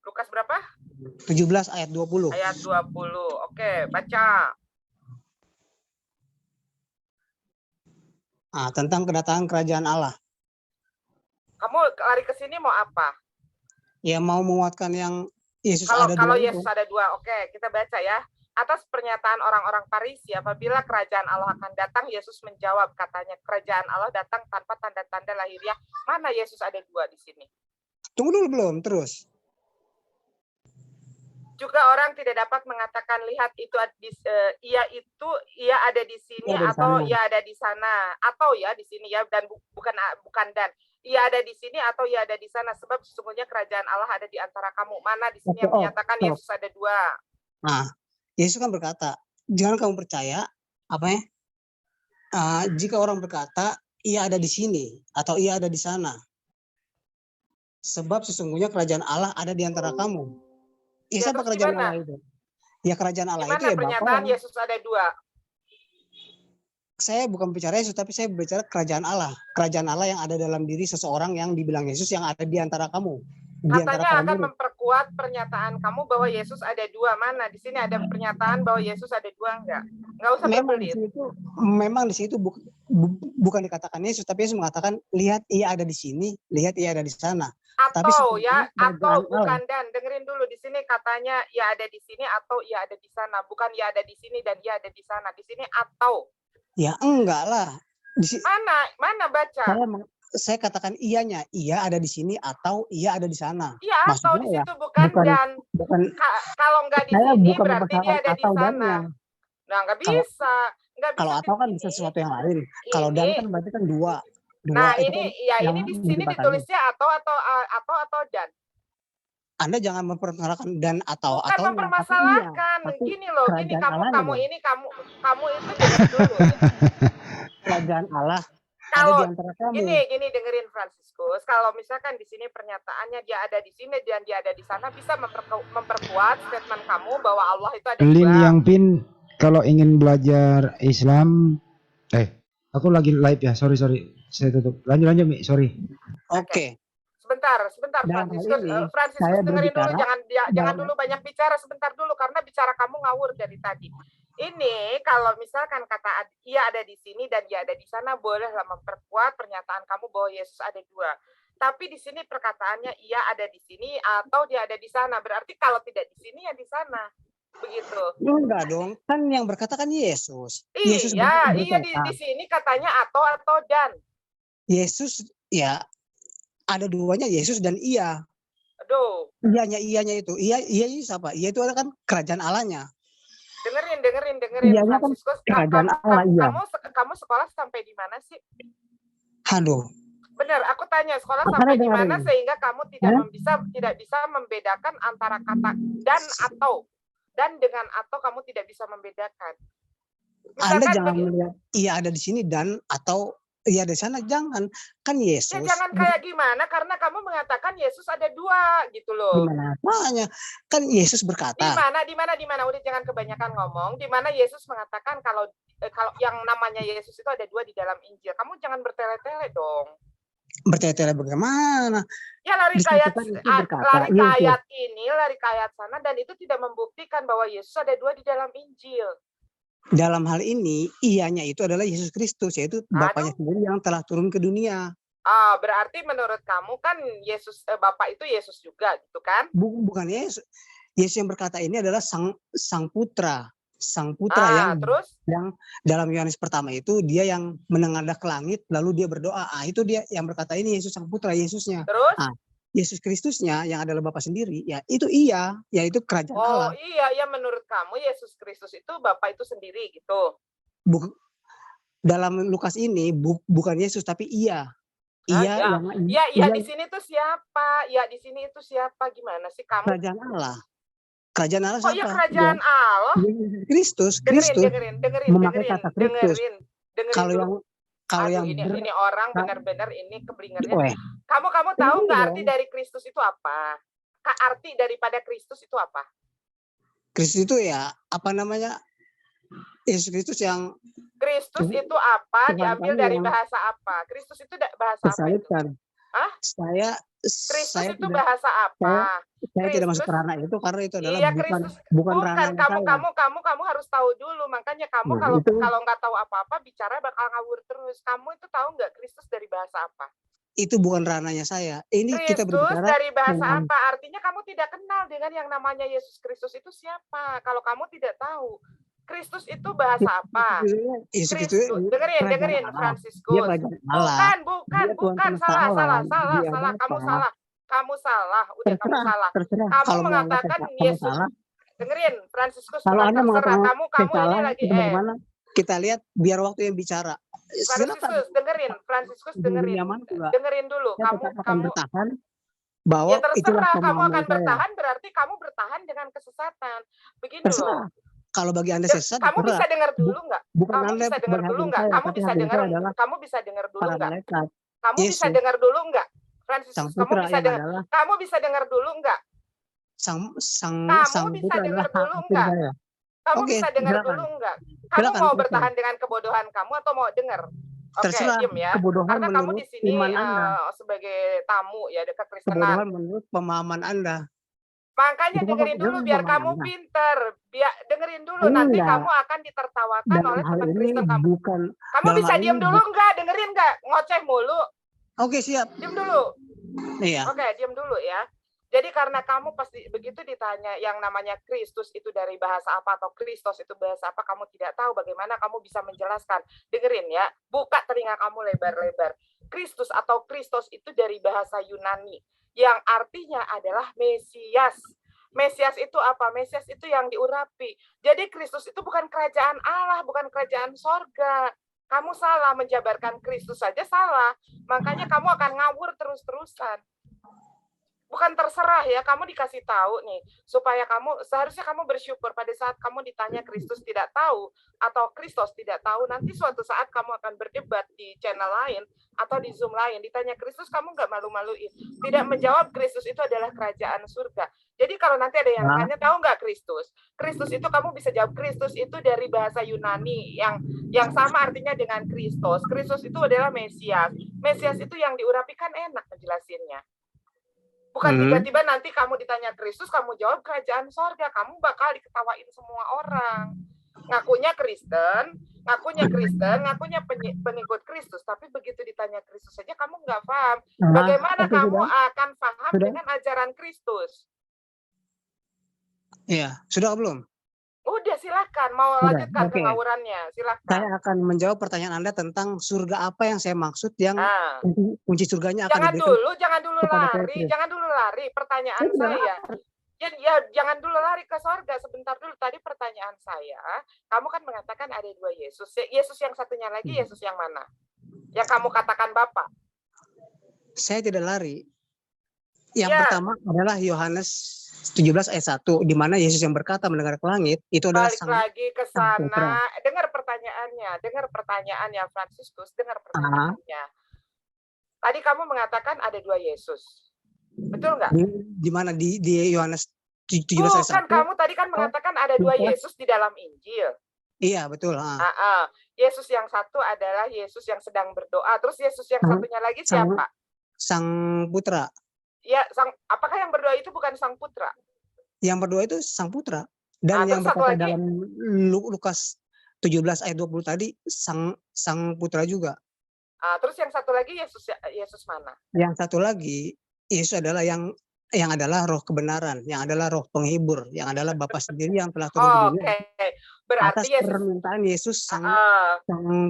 Lukas berapa? 17 ayat 20. Ayat 20. Oke, baca. Tentang kedatangan kerajaan Allah. Kamu lari ke sini mau apa? Ya mau menguatkan yang Yesus Kalau ada dua Yesus itu. ada dua, oke, kita baca ya. Atas pernyataan orang-orang Farisi, apabila kerajaan Allah akan datang, Yesus menjawab, katanya, kerajaan Allah datang tanpa tanda-tanda lahiriah. Mana Yesus ada dua di sini? Tunggu dulu belum, terus. Juga orang tidak dapat mengatakan, lihat itu ia ada di sini atau ia ada di sana, atau ya di sini ya, dan bukan dan ia ada di sini atau ia ada di sana, sebab sesungguhnya kerajaan Allah ada di antara kamu. Mana di sini yang menyatakan Yesus ada dua? Yesus kan berkata, jangan kamu percaya jika orang berkata ia ada di sini atau ia ada di sana, sebab sesungguhnya kerajaan Allah ada di antara kamu. Siapa kerajaan Allah itu? Ya kerajaan Allah itu ya pernyataan Yesus ada dua? Saya bukan bicara Yesus, tapi saya bicara kerajaan Allah. Kerajaan Allah yang ada dalam diri seseorang yang dibilang Yesus yang ada di antara kamu. Katanya akan memperkuat pernyataan kamu bahwa Yesus ada dua. Mana di sini ada pernyataan bahwa Yesus ada dua enggak? Enggak usah berbelit. Memang di situ bukan dikatakan Yesus, tapi Yesus mengatakan lihat ia ada di sini, lihat ia ada di sana. Atau atau bukan dan dengerin dulu di sini katanya ia ada di sini atau ia ada di sana, bukan ia ada di sini dan ia ada di sana. Di sini atau. Ya enggak lah. Mana baca? Saya katakan ianya, ia ada di sini atau ia ada di sana. Iya, atau di situ bukan dan. Kalau enggak di sini berarti dia ada di sana. Nah, enggak bisa. Kalau atau kan bisa sesuatu yang lain. Kalau dan kan berarti kan dua. Nah, ini ini di sini ditulisnya atau dan. Anda jangan mempermasalahkan dan atau. Bukan mempermasalahkan. Gini loh, gini kamu itu dulu. Kerajaan Allah kalau ada di antara kamu. Gini dengerin Fransiskus, kalau misalkan di sini pernyataannya dia ada di sini dan dia ada di sana, bisa memperkuat statement kamu bahwa Allah itu ada Lin dua. yang pin kalau ingin belajar Islam, aku lagi live ya, sorry saya tutup. Lanjut Mi, sorry. Oke. Sebentar Fransiskus dengerin dulu, jangan dulu banyak bicara, sebentar dulu karena bicara kamu ngawur dari tadi. Ini kalau misalkan kata ia ada di sini dan dia ada di sana, bolehlah memperkuat pernyataan kamu bahwa Yesus ada dua. Tapi di sini perkataannya ia ada di sini atau dia ada di sana. Berarti kalau tidak di sini ya di sana. Begitu. Enggak dong, kan yang berkata kan Yesus. Iya, di sini katanya atau dan. Yesus ya ada duanya, Yesus dan ia. Aduh. Ianya itu. Iya itu siapa? Ia itu kan kerajaan Allahnya. Dengerin Fransiskus, kerajaan Allah, kamu sekolah sampai di mana sih? Aduh. Benar, aku tanya sekolah sampai di mana sehingga kamu tidak bisa membedakan antara kata dan atau. Dan dengan atau kamu tidak bisa membedakan. Anda jangan melihat ia ada di sini dan atau ia di sana, jangan. Kan Yesus. Ya jangan kayak gimana, karena kamu mengatakan Yesus ada dua gitu loh. Gimana apanya? Kan Yesus berkata. Di mana? Udah jangan kebanyakan ngomong. Di mana Yesus mengatakan kalau yang namanya Yesus itu ada dua di dalam Injil. Kamu jangan bertele-tele dong. Bertele-tele bagaimana? Ya lari ke ayat sana dan itu tidak membuktikan bahwa Yesus ada dua di dalam Injil. Dalam hal ini, ianya itu adalah Yesus Kristus, yaitu Bapaknya sendiri yang telah turun ke dunia. Berarti menurut kamu kan Yesus Bapak itu Yesus juga gitu kan? Bukan Yesus. Yesus yang berkata ini adalah sang putra. Sang Putra Terus? yang dalam Yohanes pertama itu dia yang menengadah ke langit lalu dia berdoa. Itu dia yang berkata ini Yesus Sang Putra, Yesusnya. Terus? Yesus Kristusnya yang adalah Bapa sendiri, ya itu yaitu kerajaan Allah. Oh iya, menurut kamu Yesus Kristus itu Bapa itu sendiri gitu. Dalam Lukas ini bukan Yesus tapi Iya di sini tuh siapa? Ya di sini itu siapa? Gimana sih kamu? Kerajaan Allah. Kerajaan Allah siapa? Oh iya kerajaan ya. Allah. Kristus. Dengerin. Memakai kata Kristus. Dengerin Kalau yang ini orang benar-benar ini keblingernya. Kamu tahu nggak arti dari Kristus itu apa? Arti daripada Kristus itu apa? Kristus itu ya apa namanya? Yesus Kristus yang Kristus itu apa? Diambil dari bahasa apa? Kristus itu bahasa apa itu? Kristus itu bahasa apa? Saya tidak masuk ke ranah itu karena itu adalah bukan ranah kamu harus tahu dulu. Makanya kamu kalau nggak tahu apa-apa bicara bakal ngawur terus. Kamu itu tahu nggak Kristus dari bahasa apa? Itu bukan ranahnya saya. Ini Kristus kita berbicara dari bahasa apa? Artinya kamu tidak kenal dengan yang namanya Yesus Kristus itu siapa? Kalau kamu tidak tahu. Kristus itu bahasa apa? Kristus. Dengerin Fransiskus. Bukan salah. Kamu salah. Udah kamu salah. Kamu mengatakan Yesus. Dengerin Fransiskus. Kalau Anda mengatakan kamu ini lagi kita lihat biar waktu yang bicara. Fransiskus dengerin dulu. Kamu bertahan bahwa ya terserah kamu akan bertahan berarti kamu bertahan dengan kesesatan. Begini loh. Kalau bagi Anda sesat, kamu bisa dengar dulu nggak? Kamu bisa dengar dulu nggak? Kamu bisa dengar dulu nggak? Kamu bisa dengar dulu nggak? Fransiskus, kamu bisa dengar dulu nggak? Kamu bisa dengar dulu nggak? Kamu bisa dengar dulu nggak? Kamu mau bertahan dengan kebodohan kamu atau mau dengar? Oke, diam ya. Karena kamu di sini sebagai tamu ya dekat Kristenan. Kebodohan menurut pemahaman Anda. Makanya dengerin dulu biar kamu pinter. Dengerin dulu nanti kamu akan ditertawakan oleh teman Kristen kamu. Kamu bisa diam dulu enggak? Dengerin enggak? Ngoceh mulu. Oke, siap. Diam dulu. Iya. Oke, diam dulu ya. Jadi karena kamu pasti begitu ditanya yang namanya Kristus itu dari bahasa apa atau Kristus itu bahasa apa, kamu tidak tahu bagaimana kamu bisa menjelaskan. Dengerin ya, buka telinga kamu lebar-lebar. Kristus atau Kristus itu dari bahasa Yunani yang artinya adalah Mesias. Mesias itu apa? Mesias itu yang diurapi. Jadi Kristus itu bukan kerajaan Allah, bukan kerajaan sorga. Kamu salah menjabarkan Kristus saja salah. Makanya kamu akan ngawur terus-terusan. Bukan terserah ya, kamu dikasih tahu nih, supaya seharusnya kamu bersyukur pada saat kamu ditanya Kristus tidak tahu, atau Kristus tidak tahu, nanti suatu saat kamu akan berdebat di channel lain, atau di Zoom lain, ditanya Kristus, kamu nggak malu-maluin. Tidak menjawab Kristus itu adalah kerajaan surga. Jadi kalau nanti ada yang tanya, tahu nggak Kristus? Kristus itu kamu bisa jawab, Kristus itu dari bahasa Yunani, yang sama artinya dengan Kristus. Kristus itu adalah Mesias. Mesias itu yang diurapikan enak menjelasinnya. Bukan tiba-tiba nanti kamu ditanya Kristus, kamu jawab kerajaan sorga. Kamu bakal diketawain semua orang. Ngakunya Kristen, ngakunya pengikut Kristus. Tapi begitu ditanya Kristus saja, kamu nggak paham. Bagaimana kamu akan paham dengan ajaran Kristus? Iya, sudah belum? Udah, silakan. Mau lanjutkan pengawurannya, silakan. Saya akan menjawab pertanyaan Anda tentang surga apa yang saya maksud, yang kunci surganya akan diberikan. Jangan dulu lari. Pertanyaan saya. Ya, jangan dulu lari ke surga. Sebentar dulu. Tadi pertanyaan saya, kamu kan mengatakan ada dua Yesus. Yesus yang satunya lagi, Yesus yang mana? Yang kamu katakan Bapa. Saya tidak lari. Yang pertama adalah Yohanes 17 ayat 1, di mana Yesus yang berkata mendengar ke langit, itu adalah balik lagi ke sana. Dengar pertanyaannya Fransiskus, dengar pertanyaannya. Tadi kamu mengatakan ada dua Yesus. Betul nggak? Di mana di Yohanes 17 ayat 1. Kan kamu tadi kan mengatakan ada dua Yesus di dalam Injil. Iya, betul. Yesus yang satu adalah Yesus yang sedang berdoa. Terus Yesus yang satunya lagi siapa? Sang Putra. Ya, apakah yang berdoa itu bukan Sang Putra? Yang berdoa itu Sang Putra. Dan yang berkata dalam Lukas 17 ayat 20 tadi Sang Putra juga. Terus yang satu lagi Yesus mana? Yang satu lagi Yesus adalah yang yang adalah roh kebenaran, yang adalah roh penghibur, yang adalah Bapa sendiri yang telah turun ke dunia. Oke, berarti Atas Yesus. permintaan Yesus sang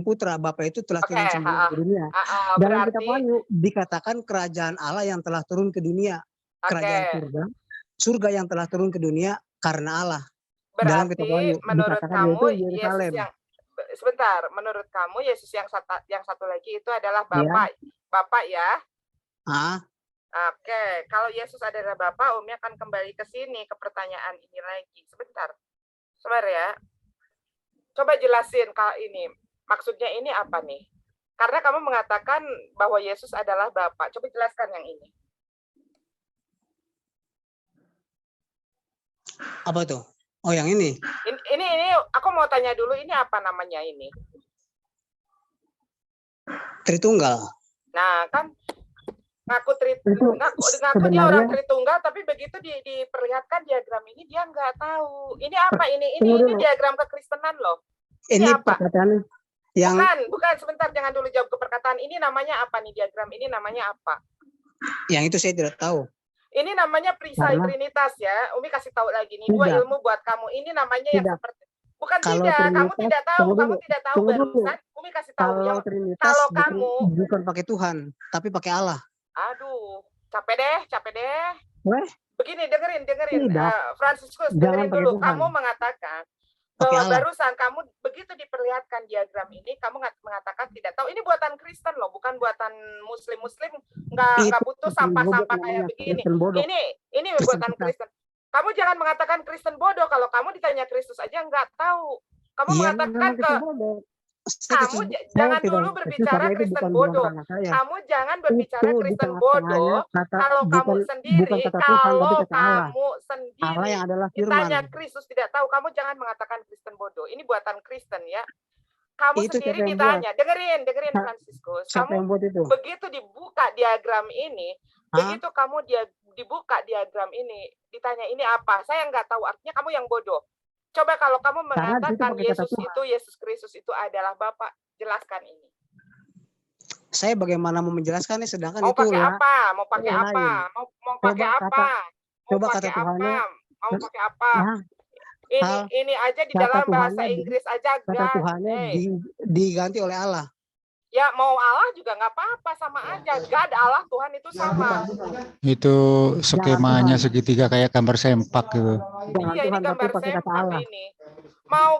putra, Bapa itu telah Oke, turun ke dunia. Dalam kitab berarti Wahyu dikatakan kerajaan Allah yang telah turun ke dunia, kerajaan surga yang telah turun ke dunia karena Allah. Dalam kitab Wahyu berarti menurut dikatakan kamu yaitu Yesus Yerusalem. yang sebentar, menurut kamu Yesus yang satu lagi itu adalah Ya. Bapak ya? Ah, Oke, kalau Yesus adalah Bapa, Umi akan kembali ke sini, ke pertanyaan ini lagi. Sebentar ya. Coba jelasin kalau ini. Maksudnya ini apa nih? Karena kamu mengatakan bahwa Yesus adalah Bapa. Coba jelaskan yang ini. apa tuh? Oh, yang ini. Ini aku mau tanya dulu, ini apa namanya ini? Tritunggal. Nah, kan ngaku dia orang Tritunggal, tapi begitu diperlihatkan diagram ini dia nggak tahu. Ini apa ini? Ini diagram kekristenan loh. Ini apa? Perkataan yang Bukan, sebentar, jangan dulu jawab ke perkataan. Ini namanya apa nih diagram ini namanya apa? Yang itu saya tidak tahu. Ini namanya perisai Trinitas ya. Umi kasih tahu lagi nih, dua ilmu buat kamu. Ini namanya yang seperti bukan kalau tidak, Trinitas, kamu tidak tahu barusan. Umi kasih tahu kalau yang Trinitas kalau kamu bukan pakai Tuhan, tapi pakai Allah. Aduh, capek deh. Weh? Begini, dengerin. Fransiskus, Jangan dengerin dulu. Tuhan. Kamu mengatakan bahwa barusan kamu begitu diperlihatkan diagram ini, kamu mengatakan tidak tahu. Ini buatan Kristen loh, bukan buatan Muslim. Nggak butuh sampah-sampah kayak begini. Ini buatan Kristen. Kamu jangan mengatakan Kristen bodoh. Kalau kamu ditanya Kristus aja nggak tahu. Kamu mengatakan kamu jangan dulu berbicara Kristen bodoh. Kamu jangan berbicara Kristen bodoh kalau kamu sendiri Allah yang adalah firman. ditanya Kristus tidak tahu, kamu jangan mengatakan Kristen bodoh. Ini buatan Kristen ya. Kamu itu sendiri ditanya, dengerin Fransiskus. Kamu begitu dibuka diagram ini, begitu kamu dibuka diagram ini, ditanya ini apa? Saya nggak tahu, artinya kamu yang bodoh. Coba kalau kamu mengatakan Yesus Kristus itu adalah Bapa, jelaskan ini. Saya bagaimana mau menjelaskannya sedangkan mau itu pakai apa? Mau pakai apa? Mau pakai apa? Coba kata Tuhannya. Mau pakai apa? Ini aja di dalam bahasa Inggris aja kata Tuhannya diganti oleh Allah. Ya mau Allah juga nggak apa-apa, sama aja. God Allah Tuhan itu sama. Itu skemanya segitiga kayak gambar sempak gitu. Iya, ini gambar sempak ini. Mau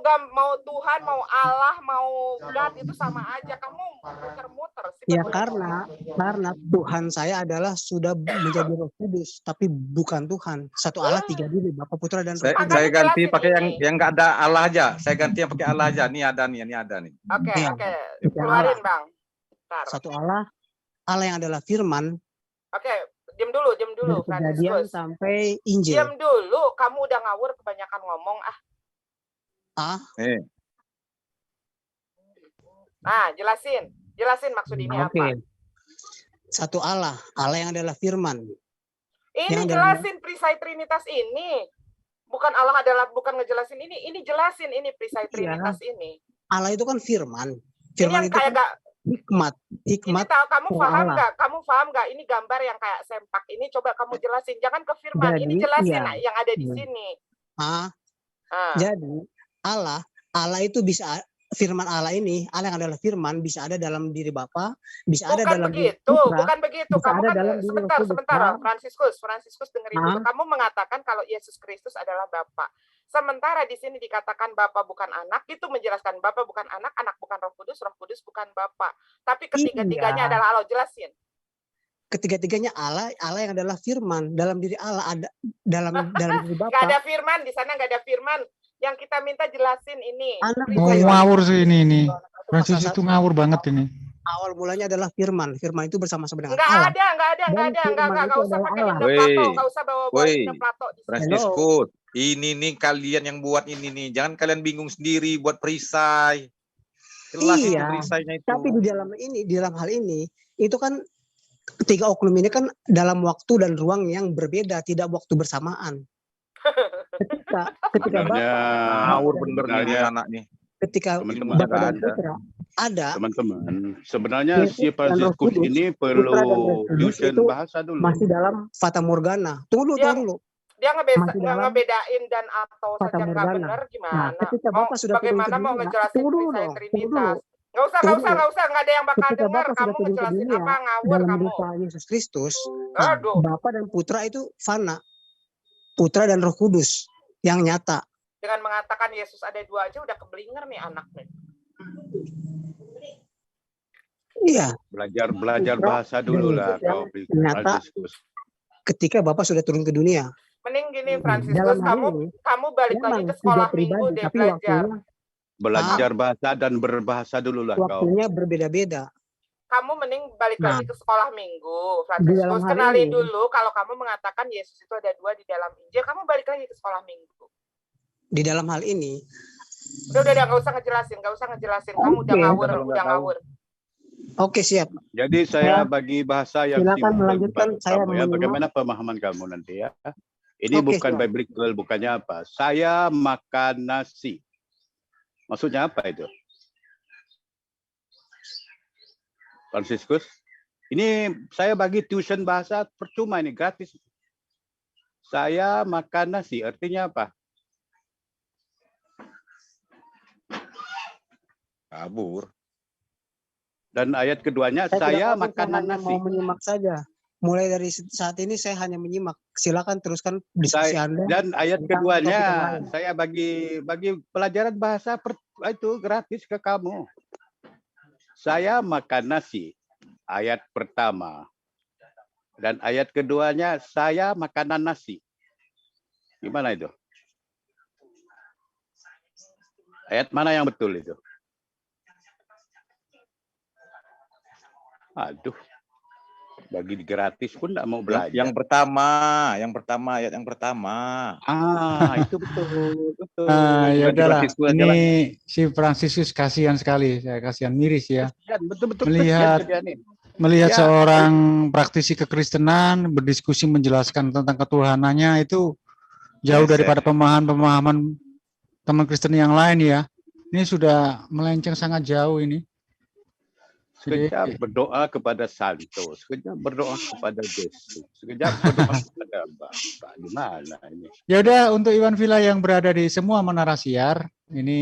Tuhan, mau Allah, mau God itu sama aja. Kamu muter-muter. Ya karena Tuhan saya adalah sudah menjadi Roh Kudus, tapi bukan Tuhan. Satu Allah tiga diri, Bapa, Putra dan Roh Kudus. Saya ganti pakai yang nggak ada Allah aja. Saya ganti yang pakai Allah aja. Ini ada nih. Oke. Keluarin Bang. Bentar. Satu Allah yang adalah Firman. Oke, diam dulu, Kejadian sampai Injil. Diam dulu, kamu udah ngawur kebanyakan ngomong jelasin maksud ini apa? Satu Allah yang adalah Firman. Ini jelasin perisai Trinitas ini. Bukan Allah adalah, bukan ngejelasin ini jelasin ini perisai Trinitas ini. Allah itu kan Firman. Firman itu kayak kan hikmat. Ini tahu kamu paham nggak? Ini gambar yang kayak sempak. Ini coba kamu jelasin. Jangan ke Firman. Ini jelasin yang ada di sini. Jadi Allah itu bisa, Firman Allah ini, Allah yang adalah Firman bisa ada dalam diri Bapa, bisa ada dalam diri Putra. Bukan begitu. Kamu kan sebentar, Fransiskus dengerin dulu. Kamu mengatakan kalau Yesus Kristus adalah Bapa. Sementara di sini dikatakan Bapa bukan anak, itu menjelaskan Bapa bukan anak, anak bukan Roh Kudus bukan Bapa. Tapi ketiga-tiganya adalah Allah. Jelasin. Ketiga-tiganya Allah yang adalah Firman. Dalam diri Allah ada dalam diri Bapa. Gak ada Firman di sana, gak ada Firman. Yang kita minta jelasin ini. Ngawur sih ini. Francis itu ngawur banget ini. Awal mulanya adalah Firman. Firman itu bersama-sama dengan Allah. Enggak usah pakai Indo Plato, enggak usah bawa Indo Plato. Fransiskus, ini nih kalian yang buat ini nih. Jangan kalian bingung sendiri buat perisai. Jelas itu perisainya itu. Tapi di dalam hal ini itu kan ketiga oknum ini kan dalam waktu dan ruang yang berbeda, tidak waktu bersamaan. Ketika Bapak ngawur bener nih anak nih. Ketika Bapak dan Putra ada. Teman-teman, sebenarnya Yesus si dan Roh Fransiskus Kudus, ini Putra dan Roh perlu Kudus tuition itu bahasa dulu. masih dalam fata morgana. Tunggu Dia dulu. dia Masih dalam ngebedain dan atau fata saja nggak morgana. benar Nah, gimana? ketika Mau Bapak sudah turun ke bagaimana mau dunia, ngejelasin tunggu dulu perisai dong, tunggu Trinitas? dulu. Nggak usah, Tunggu dulu. nggak ada yang bakal Ketika dengar. Bapak sudah Kamu turun ke ngejelasin dunia apa ngawur dalam kamu? rupa Yesus Kristus, nah, Aduh, Bapa dan Putra itu fana. Putra dan Roh Kudus yang nyata. dengan mengatakan Yesus ada dua aja udah keblinger nih anak nih. Iya, Belajar bahasa dulu lah kau nyata Fransiskus. ketika Bapak sudah turun ke dunia. Mending gini Dalam Fransiskus, hal ini, kamu balik lagi memang ke sekolah tidak minggu pribadi, deh tapi belajar. Belajar bahasa dan berbahasa dulu lah kau. waktunya berbeda-beda. Kamu mending balik Nah, lagi ke sekolah minggu. di dalam Fransiskus, hal kenalin ini- dulu kalau kamu mengatakan Yesus itu ada dua di dalam Injil, kamu balik lagi ke sekolah minggu. Di dalam hal ini, Udah, nggak usah ngejelasin. Kamu udah Oke. ngawur, Kalau nggak udah tahu. ngawur. oke siap. Jadi saya bagi bahasa yang Silakan simpel melanjutkan, kepada saya kamu ya. menyimak. Bagaimana pemahaman kamu nanti ya? Ini Oke, bukan siap. biblical, bukannya apa. Saya makan nasi. Maksudnya apa itu? Fransiskus? Ini saya bagi tuition bahasa percuma ini, gratis. Saya makan nasi, artinya apa? Kabur. Dan ayat keduanya, Saya saya tidak kabur, makanan hanya nasi. mau menyimak saja. Mulai dari saat ini saya hanya menyimak. Silakan teruskan diskusi Anda. Dan ayat tentang keduanya, topik yang lain. saya bagi pelajaran bahasa itu gratis ke kamu. Saya makan nasi, ayat pertama. Dan ayat keduanya, saya makanan nasi. Gimana itu? Ayat mana yang betul itu? Aduh, bagi gratis pun tidak mau belajar. Yang pertama, ayat yang pertama. Itu betul. Ya Ganti udahlah, Fransiskus aja lah. ini si Fransiskus kasihan sekali, saya kasihan miris ya. Betul-betul Melihat- kasihan dia nih. Melihat Ya. seorang praktisi kekristenan berdiskusi menjelaskan tentang ketuhanannya itu jauh Yes, daripada pemahaman teman Kristen yang lain ya. Ini sudah melenceng sangat jauh ini. Sekejap berdoa kepada Santos, sekejap berdoa kepada Yesus, sekejap berdoa kepada Bapa. Di mana ini? Ya udah, untuk Iwan Villa yang berada di semua menara siar, ini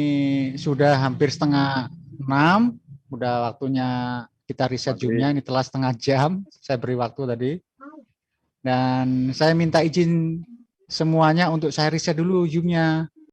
sudah hampir 5:30, udah waktunya kita riset Zoom-nya, ini telah setengah jam, saya beri waktu tadi. Dan saya minta izin semuanya untuk saya riset dulu Zoom-nya.